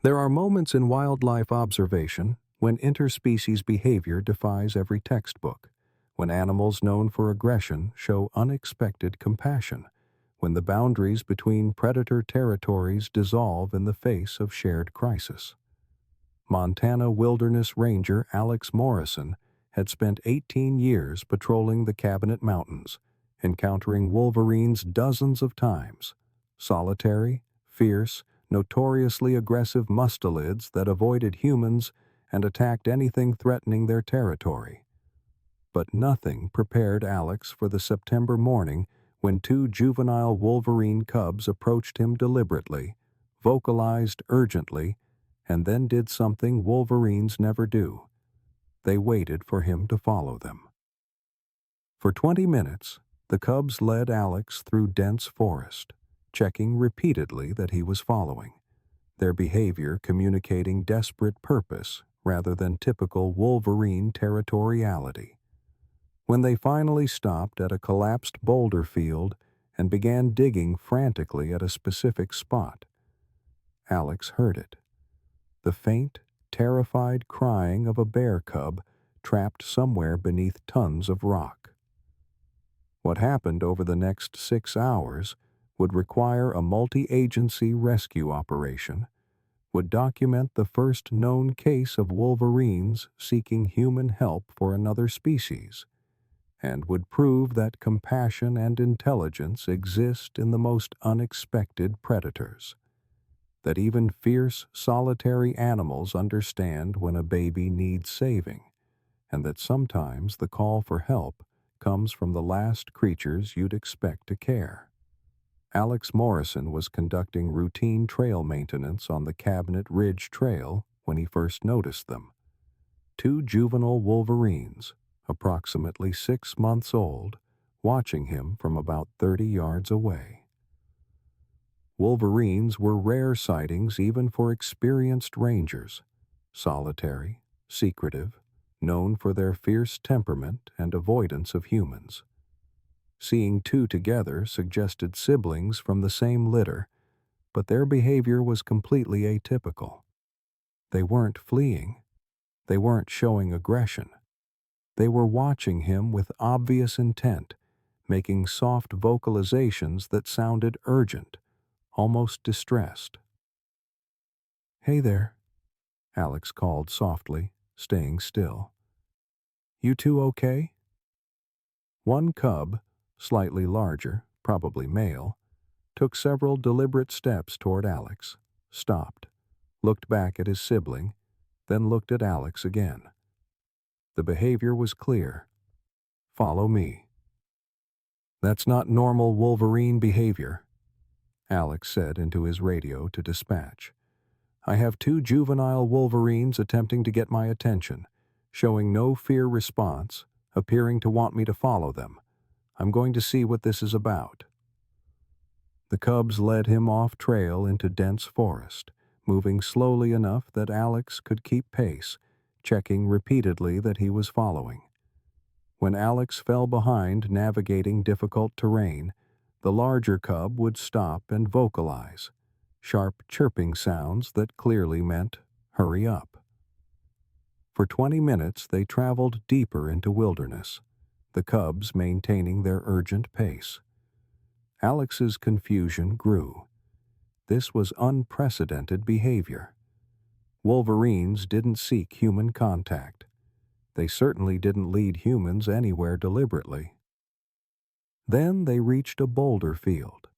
There are moments in wildlife observation when interspecies behavior defies every textbook, when animals known for aggression show unexpected compassion, when the boundaries between predator territories dissolve in the face of shared crisis. Montana Wilderness Ranger Alex Morrison had spent 18 years patrolling the Cabinet Mountains, encountering wolverines dozens of times, solitary, fierce, notoriously aggressive mustelids that avoided humans and attacked anything threatening their territory. But nothing prepared Alex for the September morning when two juvenile wolverine cubs approached him deliberately, vocalized urgently, and then did something wolverines never do. They waited for him to follow them. For 20 minutes, the cubs led Alex through dense forest, checking repeatedly that he was following, their behavior communicating desperate purpose rather than typical wolverine territoriality. When they finally stopped at a collapsed boulder field and began digging frantically at a specific spot, Alex heard it. The faint, terrified crying of a bear cub trapped somewhere beneath tons of rock. What happened over the next 6 hours would require a multi-agency rescue operation, would document the first known case of wolverines seeking human help for another species, and would prove that compassion and intelligence exist in the most unexpected predators, that even fierce, solitary animals understand when a baby needs saving, and that sometimes the call for help comes from the last creatures you'd expect to care. Alex Morrison was conducting routine trail maintenance on the Cabinet Ridge Trail when he first noticed them. Two juvenile wolverines, approximately 6 months old, watching him from about 30 yards away. Wolverines were rare sightings even for experienced rangers, solitary, secretive, known for their fierce temperament and avoidance of humans. Seeing two together suggested siblings from the same litter, but their behavior was completely atypical. They weren't fleeing. They weren't showing aggression. They were watching him with obvious intent, making soft vocalizations that sounded urgent, almost distressed. "Hey there," Alex called softly, staying still. "You two okay?" One cub, slightly larger, probably male, took several deliberate steps toward Alex, stopped, looked back at his sibling, then looked at Alex again. The behavior was clear. "Follow me." "That's not normal wolverine behavior," Alex said into his radio to dispatch. "I have two juvenile wolverines attempting to get my attention, showing no fear response, appearing to want me to follow them. I'm going to see what this is about." The cubs led him off trail into dense forest, moving slowly enough that Alex could keep pace, checking repeatedly that he was following. When Alex fell behind navigating difficult terrain, the larger cub would stop and vocalize, sharp chirping sounds that clearly meant, "Hurry up." For 20 minutes they traveled deeper into wilderness, the cubs maintaining their urgent pace. Alex's confusion grew. This was unprecedented behavior. Wolverines didn't seek human contact. They certainly didn't lead humans anywhere deliberately. Then they reached a boulder field,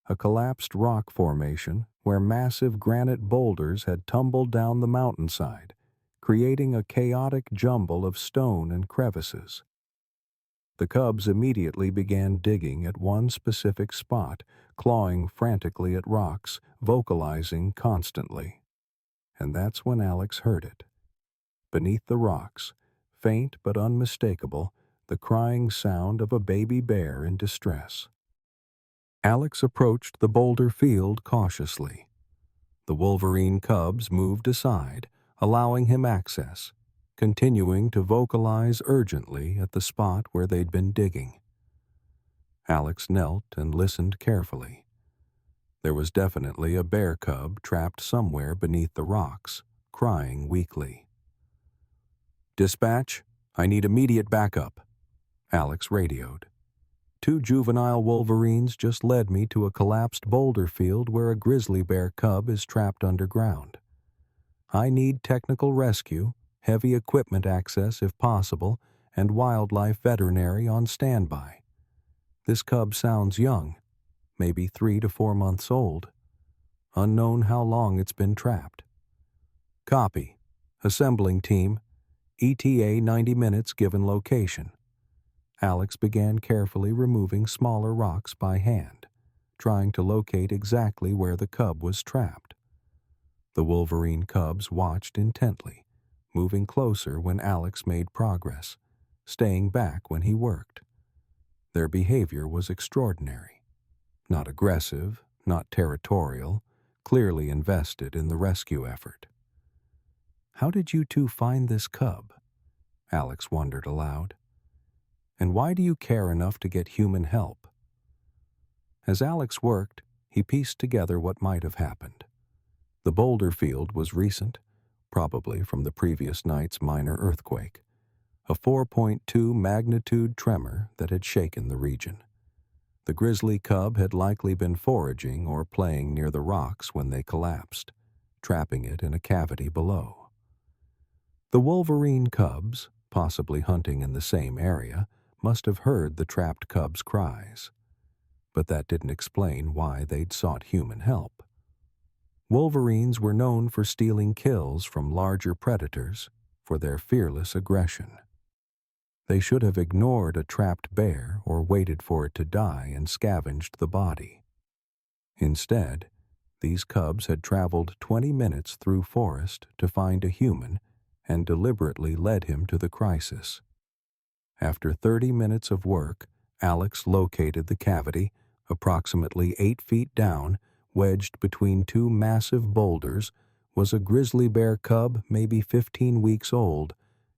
a collapsed rock formation where massive granite boulders had tumbled down the mountainside, creating a chaotic jumble of stone and crevices. The cubs immediately began digging at one specific spot, clawing frantically at rocks, vocalizing constantly. And that's when Alex heard it. Beneath the rocks, faint but unmistakable, the crying sound of a baby bear in distress. Alex approached the boulder field cautiously. The wolverine cubs moved aside, allowing him access, continuing to vocalize urgently at the spot where they'd been digging. Alex knelt and listened carefully. There was definitely a bear cub trapped somewhere beneath the rocks, crying weakly. "Dispatch, I need immediate backup," Alex radioed. "Two juvenile wolverines just led me to a collapsed boulder field where a grizzly bear cub is trapped underground. I need technical rescue, heavy equipment access if possible, and wildlife veterinary on standby. This cub sounds young, maybe 3 to 4 months old. Unknown how long it's been trapped." "Copy. Assembling team. ETA 90 minutes given location." Alex began carefully removing smaller rocks by hand, trying to locate exactly where the cub was trapped. The wolverine cubs watched intently, moving closer when Alex made progress, staying back when he worked. Their behavior was extraordinary. Not aggressive, not territorial, clearly invested in the rescue effort. "How did you two find this cub?" Alex wondered aloud. "And why do you care enough to get human help?" As Alex worked, he pieced together what might have happened. The boulder field was recent, probably from the previous night's minor earthquake, a 4.2 magnitude tremor that had shaken the region. The grizzly cub had likely been foraging or playing near the rocks when they collapsed, trapping it in a cavity below. The wolverine cubs, possibly hunting in the same area, must have heard the trapped cub's cries. But that didn't explain why they'd sought human help. Wolverines were known for stealing kills from larger predators, for their fearless aggression. They should have ignored a trapped bear or waited for it to die and scavenged the body. Instead, these cubs had traveled 20 minutes through forest to find a human and deliberately led him to the crisis. After 30 minutes of work, Alex located the cavity, approximately 8 feet down, wedged between two massive boulders, was a grizzly bear cub maybe 15 weeks old,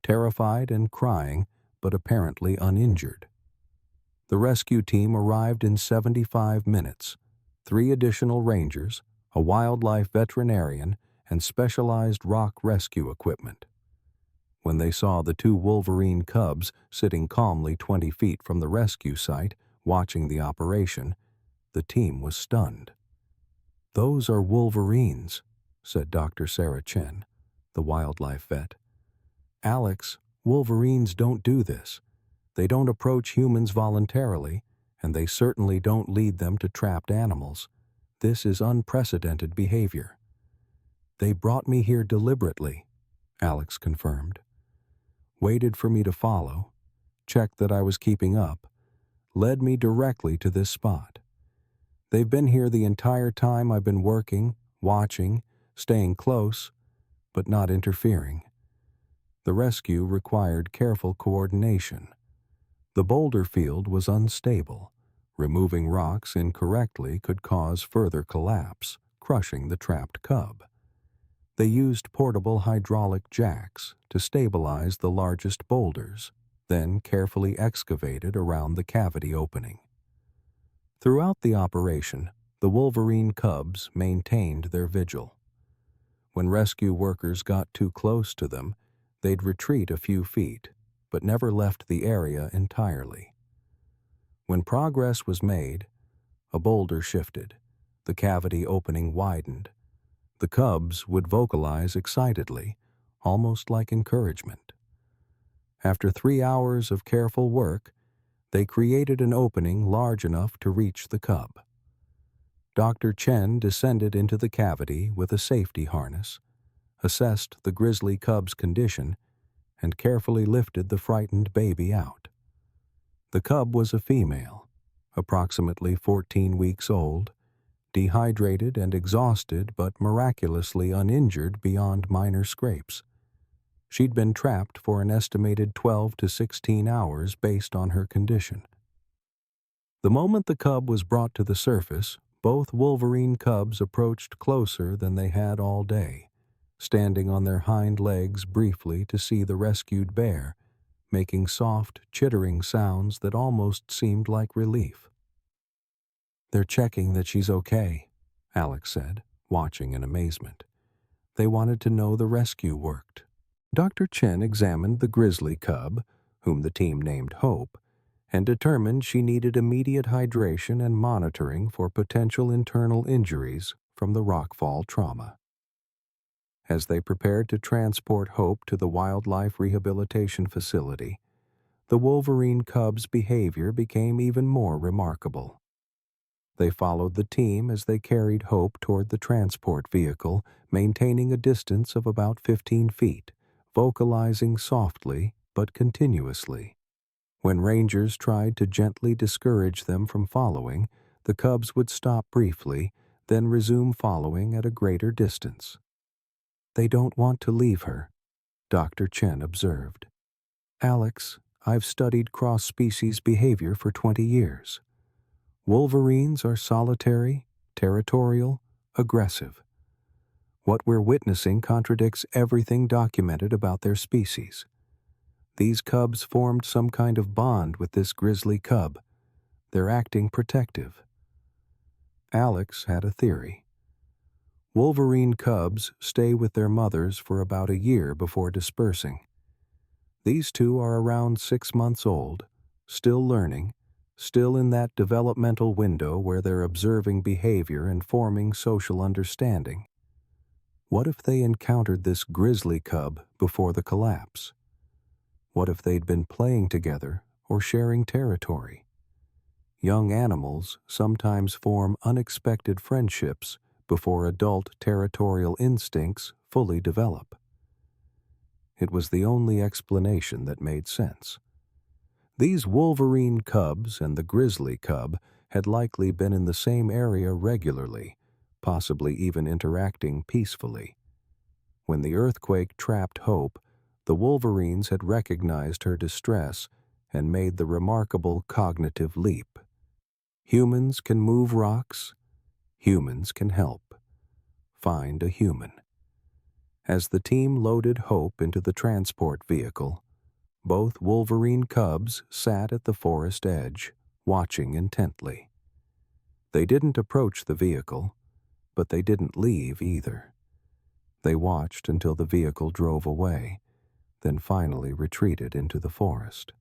terrified and crying, but apparently uninjured. The rescue team arrived in 75 minutes, 3 additional rangers, a wildlife veterinarian, and specialized rock rescue equipment. When they saw the 2 wolverine cubs sitting calmly 20 feet from the rescue site, watching the operation, the team was stunned. "Those are wolverines," said Dr. Sarah Chen, the wildlife vet. "Alex, wolverines don't do this. They don't approach humans voluntarily, and they certainly don't lead them to trapped animals. This is unprecedented behavior." "They brought me here deliberately," Alex confirmed. "Waited for me to follow, checked that I was keeping up, led me directly to this spot. They've been here the entire time I've been working, watching, staying close, but not interfering." The rescue required careful coordination. The boulder field was unstable. Removing rocks incorrectly could cause further collapse, crushing the trapped cub. They used portable hydraulic jacks to stabilize the largest boulders, then carefully excavated around the cavity opening. Throughout the operation, the wolverine cubs maintained their vigil. When rescue workers got too close to them, they'd retreat a few feet, but never left the area entirely. When progress was made, a boulder shifted, the cavity opening widened. The cubs would vocalize excitedly, almost like encouragement. After 3 hours of careful work, they created an opening large enough to reach the cub. Dr. Chen descended into the cavity with a safety harness, assessed the grizzly cub's condition, and carefully lifted the frightened baby out. The cub was a female, approximately 14 weeks old, dehydrated and exhausted but miraculously uninjured beyond minor scrapes. She'd been trapped for an estimated 12 to 16 hours based on her condition. The moment the cub was brought to the surface, both wolverine cubs approached closer than they had all day, standing on their hind legs briefly to see the rescued bear, making soft, chittering sounds that almost seemed like relief. "They're checking that she's okay," Alex said, watching in amazement. They wanted to know the rescue worked. Dr. Chen examined the grizzly cub, whom the team named Hope, and determined she needed immediate hydration and monitoring for potential internal injuries from the rockfall trauma. As they prepared to transport Hope to the wildlife rehabilitation facility, the wolverine cub's behavior became even more remarkable. They followed the team as they carried Hope toward the transport vehicle, maintaining a distance of about 15 feet, vocalizing softly but continuously. When rangers tried to gently discourage them from following, the cubs would stop briefly, then resume following at a greater distance. "They don't want to leave her," Dr. Chen observed. "Alex, I've studied cross-species behavior for 20 years. Wolverines are solitary, territorial, aggressive. What we're witnessing contradicts everything documented about their species. These cubs formed some kind of bond with this grizzly cub. They're acting protective." Alex had a theory. Wolverine cubs stay with their mothers for about a year before dispersing. These two are around 6 months old, still learning, still in that developmental window where they're observing behavior and forming social understanding. What if they encountered this grizzly cub before the collapse? What if they'd been playing together or sharing territory? Young animals sometimes form unexpected friendships before adult territorial instincts fully develop. It was the only explanation that made sense. These wolverine cubs and the grizzly cub had likely been in the same area regularly, possibly even interacting peacefully. When the earthquake trapped Hope, the wolverines had recognized her distress and made the remarkable cognitive leap. Humans can move rocks. Humans can help. Find a human. As the team loaded Hope into the transport vehicle, both wolverine cubs sat at the forest edge, watching intently. They didn't approach the vehicle, but they didn't leave either. They watched until the vehicle drove away, then finally retreated into the forest.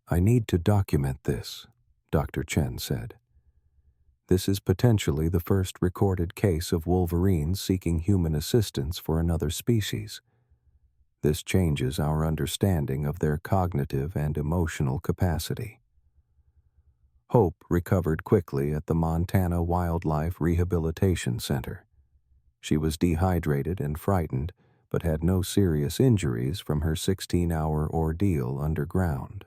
"I need to document this," Dr. Chen said. "This is potentially the first recorded case of wolverines seeking human assistance for another species. This changes our understanding of their cognitive and emotional capacity." Hope recovered quickly at the Montana Wildlife Rehabilitation Center. She was dehydrated and frightened, but had no serious injuries from her 16-hour ordeal underground.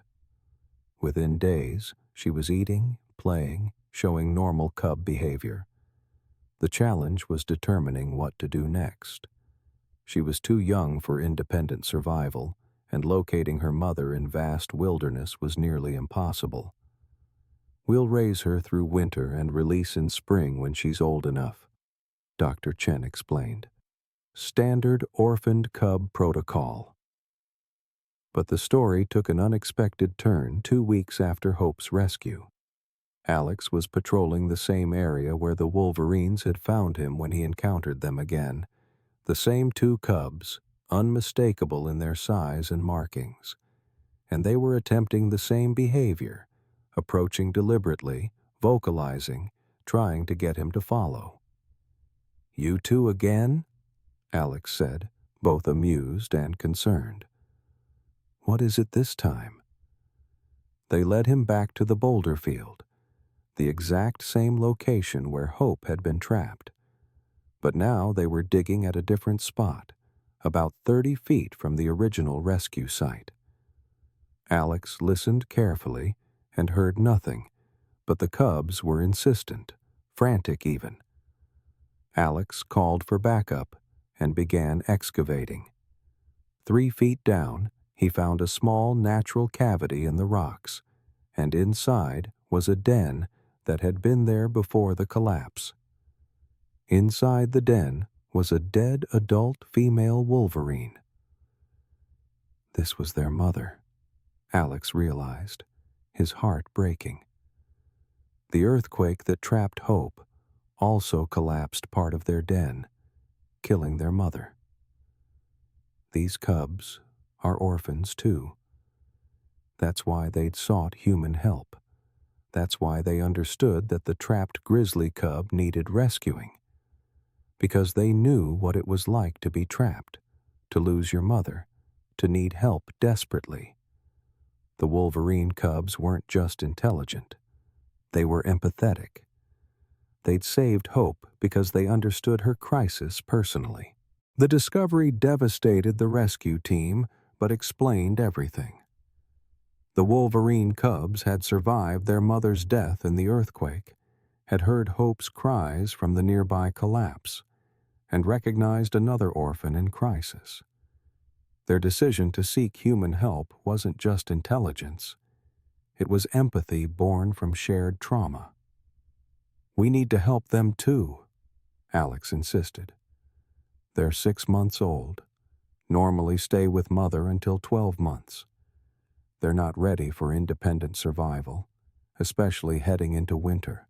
Within days, she was eating, playing, showing normal cub behavior. The challenge was determining what to do next. She was too young for independent survival, and locating her mother in vast wilderness was nearly impossible. "We'll raise her through winter and release in spring when she's old enough," Dr. Chen explained. "Standard orphaned cub protocol." But the story took an unexpected turn 2 weeks after Hope's rescue. Alex was patrolling the same area where the wolverines had found him when he encountered them again. The same 2 cubs, unmistakable in their size and markings. And they were attempting the same behavior, approaching deliberately, vocalizing, trying to get him to follow. "You two again?" Alex said, both amused and concerned. "What is it this time?" They led him back to the boulder field, the exact same location where Hope had been trapped. But now they were digging at a different spot, about 30 feet from the original rescue site. Alex listened carefully and heard nothing, but the cubs were insistent, frantic even. Alex called for backup and began excavating. 3 feet down, he found a small natural cavity in the rocks, and inside was a den that had been there before the collapse. Inside the den was a dead adult female wolverine. This was their mother, Alex realized, his heart breaking. The earthquake that trapped Hope, also collapsed part of their den, killing their mother. These cubs are orphans too. That's why they'd sought human help. That's why they understood that the trapped grizzly cub needed rescuing. Because they knew what it was like to be trapped, to lose your mother, to need help desperately. The wolverine cubs weren't just intelligent. They were empathetic. They'd saved Hope because they understood her crisis personally. The discovery devastated the rescue team, but explained everything. The wolverine cubs had survived their mother's death in the earthquake, had heard Hope's cries from the nearby collapse, and recognized another orphan in crisis. Their decision to seek human help wasn't just intelligence. It was empathy born from shared trauma. "We need to help them too," Alex insisted. "They're 6 months old, normally stay with mother until 12 months. They're not ready for independent survival, especially heading into winter."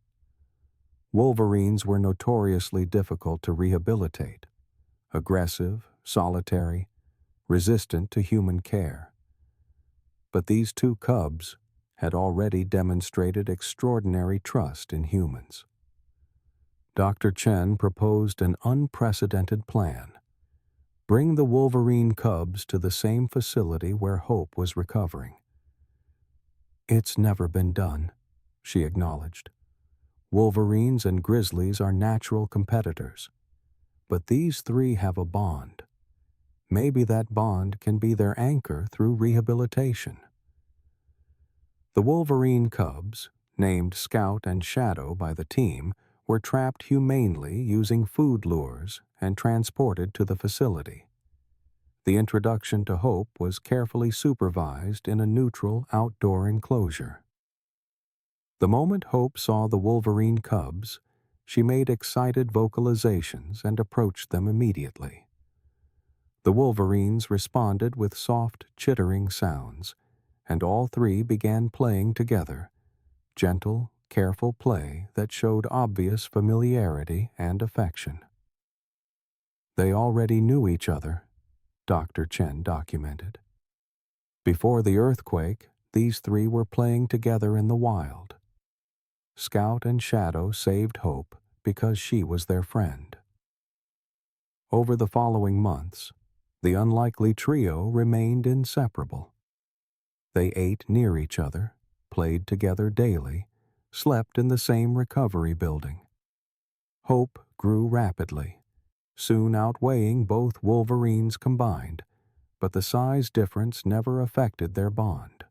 Wolverines were notoriously difficult to rehabilitate, aggressive, solitary, resistant to human care. But these two cubs had already demonstrated extraordinary trust in humans. Dr. Chen proposed an unprecedented plan. Bring the wolverine cubs to the same facility where Hope was recovering. "It's never been done," she acknowledged. "Wolverines and grizzlies are natural competitors. But these three have a bond. Maybe that bond can be their anchor through rehabilitation." The wolverine cubs, named Scout and Shadow by the team, were trapped humanely using food lures and transported to the facility. The introduction to Hope was carefully supervised in a neutral outdoor enclosure. The moment Hope saw the wolverine cubs, she made excited vocalizations and approached them immediately. The wolverines responded with soft, chittering sounds, and all three began playing together, gentle, careful play that showed obvious familiarity and affection. They already knew each other, Dr. Chen documented. Before the earthquake, these three were playing together in the wild. Scout and Shadow saved Hope because she was their friend. Over the following months, the unlikely trio remained inseparable. They ate near each other, played together daily, slept in the same recovery building. Hope grew rapidly, soon outweighing both wolverines combined, but the size difference never affected their bond.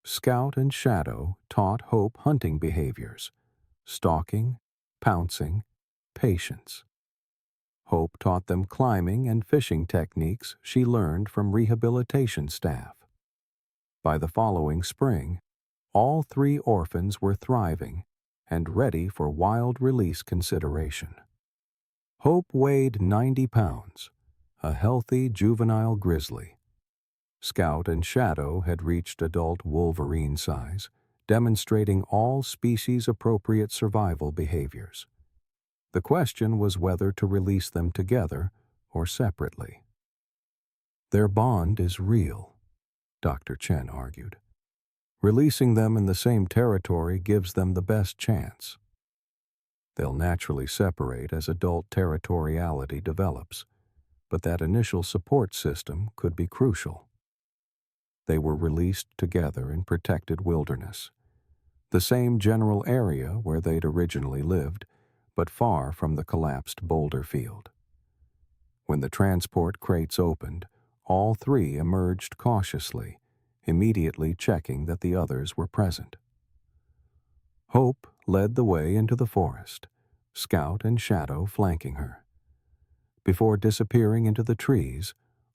Scout and Shadow taught Hope hunting behaviors: stalking, pouncing, patience. Hope taught them climbing and fishing techniques she learned from rehabilitation staff. By the following spring, all three orphans were thriving and ready for wild release consideration. Hope weighed 90 pounds, a healthy juvenile grizzly. Scout and Shadow had reached adult wolverine size, demonstrating all species-appropriate survival behaviors. The question was whether to release them together or separately. "Their bond is real," Dr. Chen argued. "Releasing them in the same territory gives them the best chance. They'll naturally separate as adult territoriality develops, but that initial support system could be crucial." They were released together in protected wilderness, the same general area where they'd originally lived, but far from the collapsed boulder field. When the transport crates opened, all three emerged cautiously, immediately checking that the others were present. Hope led the way into the forest, Scout and Shadow flanking her. Before disappearing into the trees,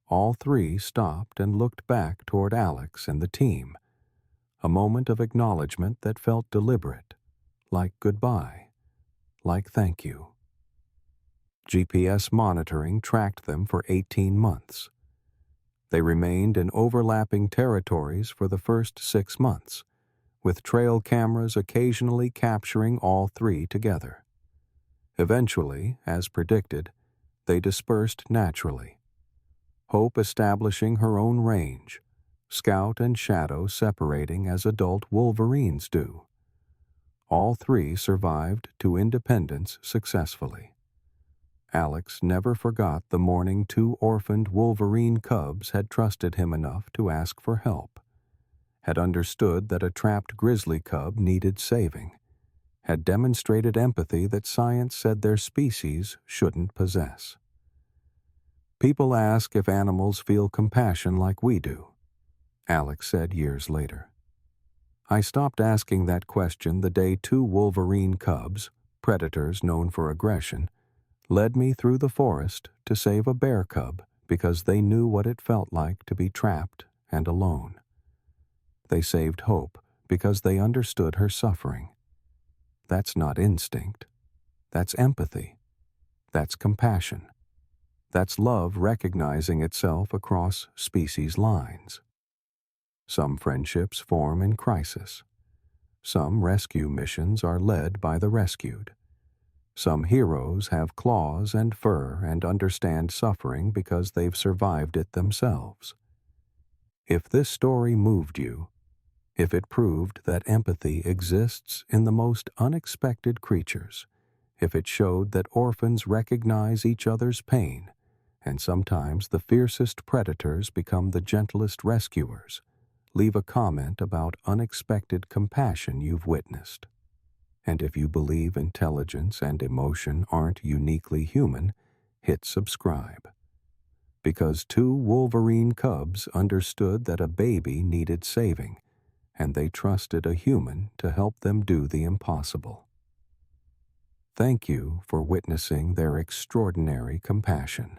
all three stopped and looked back toward Alex and the team, a moment of acknowledgement that felt deliberate, like goodbye, like thank you. GPS monitoring tracked them for 18 months. They remained in overlapping territories for the first 6 months, with trail cameras occasionally capturing all three together. Eventually, as predicted, they dispersed naturally, Hope establishing her own range, Scout and Shadow separating as adult wolverines do. All three survived to independence successfully. Alex never forgot the morning two orphaned wolverine cubs had trusted him enough to ask for help, had understood that a trapped grizzly cub needed saving, had demonstrated empathy that science said their species shouldn't possess. People ask if animals feel compassion like we do, Alex said years later. I stopped asking that question the day two wolverine cubs, predators known for aggression, led me through the forest to save a bear cub because they knew what it felt like to be trapped and alone. They saved Hope because they understood her suffering. That's not instinct. That's empathy. That's compassion. That's love recognizing itself across species lines. Some friendships form in crisis. Some rescue missions are led by the rescued. Some heroes have claws and fur and understand suffering because they've survived it themselves. If this story moved you, if it proved that empathy exists in the most unexpected creatures, if it showed that orphans recognize each other's pain, and sometimes the fiercest predators become the gentlest rescuers, leave a comment about unexpected compassion you've witnessed. And if you believe intelligence and emotion aren't uniquely human, hit subscribe. Because two wolverine cubs understood that a baby needed saving, and they trusted a human to help them do the impossible. Thank you for witnessing their extraordinary compassion.